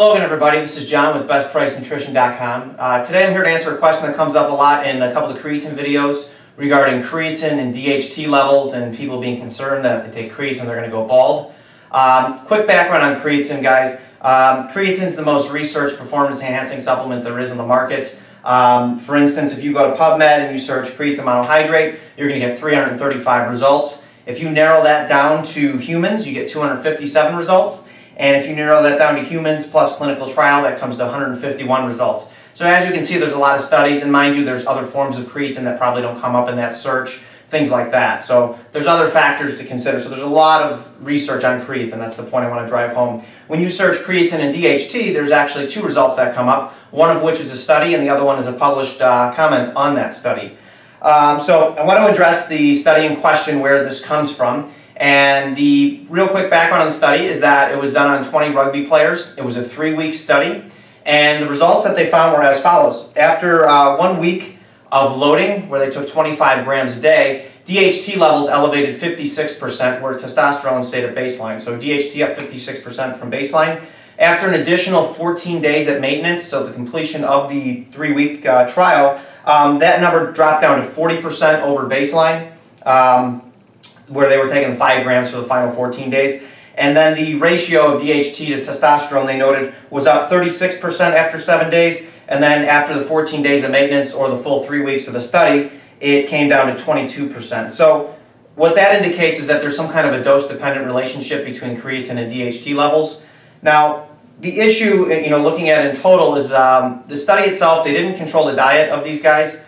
Hello again, everybody. This is John with BestPriceNutrition.com. Today I'm here to answer a question that comes up a lot in a couple of creatine videos regarding creatine and DHT levels and people being concerned that if they take creatine they're going to go bald. Quick background on creatine, guys. Creatine is the most researched performance-enhancing supplement there is on the market. For instance, if you go to PubMed and you search creatine monohydrate, you're going to get 335 results. If you narrow that down to humans, you get 257 results. And if you narrow that down to humans plus clinical trial, that comes to 151 results. So as you can see, there's a lot of studies, and mind you, there's other forms of creatine that probably don't come up in that search, things like that. So there's other factors to consider. So there's a lot of research on creatine. That's the point I want to drive home. When you search creatine and DHT, there's actually two results that come up, one of which is a study and the other one is a published comment on that study. So I want to address the study in question, where this comes from. And the real quick background on the study is that it was done on 20 rugby players. It was a 3-week study, and the results that they found were as follows. After 1 week of loading, where they took 25 grams a day, DHT levels elevated 56%, where testosterone stayed at baseline. So DHT up 56% from baseline. After an additional 14 days at maintenance, so the completion of the 3-week trial, that number dropped down to 40% over baseline. Where they were taking 5 grams for the final 14 days. And then the ratio of DHT to testosterone, they noted, was up 36% after 7 days, and then after the 14 days of maintenance, or the full 3 weeks of the study, it came down to 22%. So what that indicates is that there's some kind of a dose-dependent relationship between creatine and DHT levels. Now, the issue, looking at it in total is the study itself, they didn't control the diet of these guys.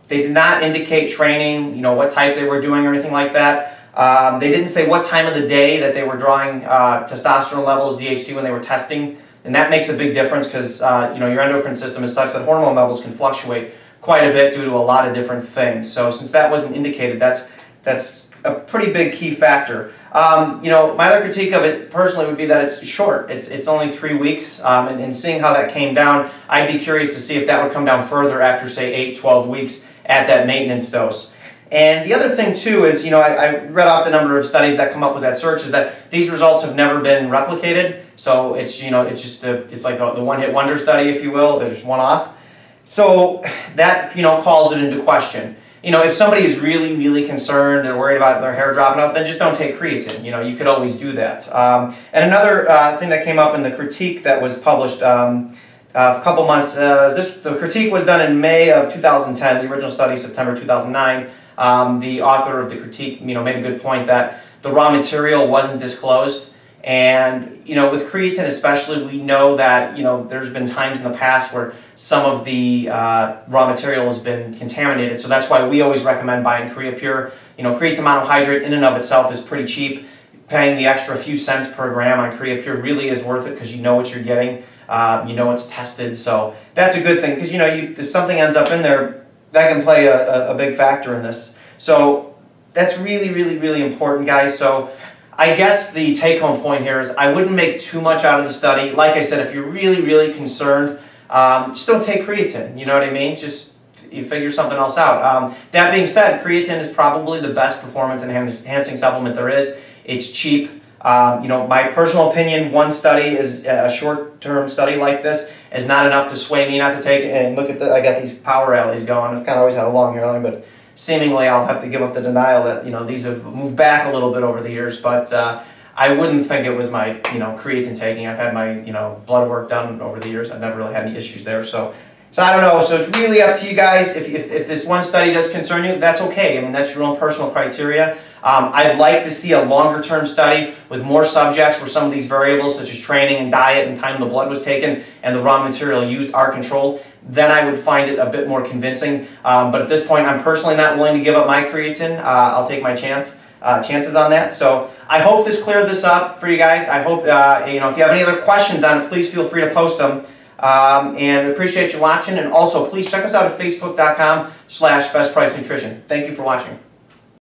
They did not indicate training, what type they were doing or anything like that. They didn't say what time of the day that they were drawing testosterone levels, DHT, when they were testing. And that makes a big difference because, your endocrine system is such that hormone levels can fluctuate quite a bit due to a lot of different things. So since that wasn't indicated, that's a pretty big key factor. My other critique of it personally would be that it's short. It's only 3 weeks, and seeing how that came down, I'd be curious to see if that would come down further after, say, 8, 12 weeks at that maintenance dose. And the other thing too is, I read off the number of studies that come up with that search, is that these results have never been replicated. So it's, it's like the one-hit wonder study, if you will. There's one off. So that, calls it into question. If somebody is really, really concerned, they're worried about their hair dropping out, then just don't take creatine. You could always do that. And another thing that came up in the critique that was published a couple months, the critique was done in May of 2010, the original study September 2009. The author of the critique, made a good point that the raw material wasn't disclosed. And, with creatine especially, we know that, there's been times in the past where some of the raw material has been contaminated. So that's why we always recommend buying Creapure. Creatine monohydrate in and of itself is pretty cheap. Paying the extra few cents per gram on Creapure really is worth it because you know what you're getting. It's tested. So that's a good thing because, if something ends up in there, that can play a big factor in this. So that's really, really, really important, guys. So I guess the take-home point here is I wouldn't make too much out of the study. Like I said, if you're really, really concerned, just don't take creatine. You know what I mean? Just you figure something else out. That being said, creatine is probably the best performance-enhancing supplement there is. It's cheap. My personal opinion, one study is a short-term study like this is not enough to sway me not to take it. And look at I got these power rallies going. I've kind of always had a long hairline, but seemingly I'll have to give up the denial that, these have moved back a little bit over the years. But I wouldn't think it was my, creatine taking. I've had my, blood work done over the years. I've never really had any issues there. So I don't know. So it's really up to you guys. If this one study does concern you, that's okay. I mean, that's your own personal criteria. I'd like to see a longer-term study with more subjects where some of these variables, such as training and diet and time the blood was taken and the raw material used, are controlled. Then I would find it a bit more convincing. But at this point, I'm personally not willing to give up my creatine. I'll take my chances on that. So I hope this cleared this up for you guys. I hope, if you have any other questions on it, please feel free to post them. And appreciate you watching. And also, please check us out at facebook.com/bestpricenutrition. Thank you for watching.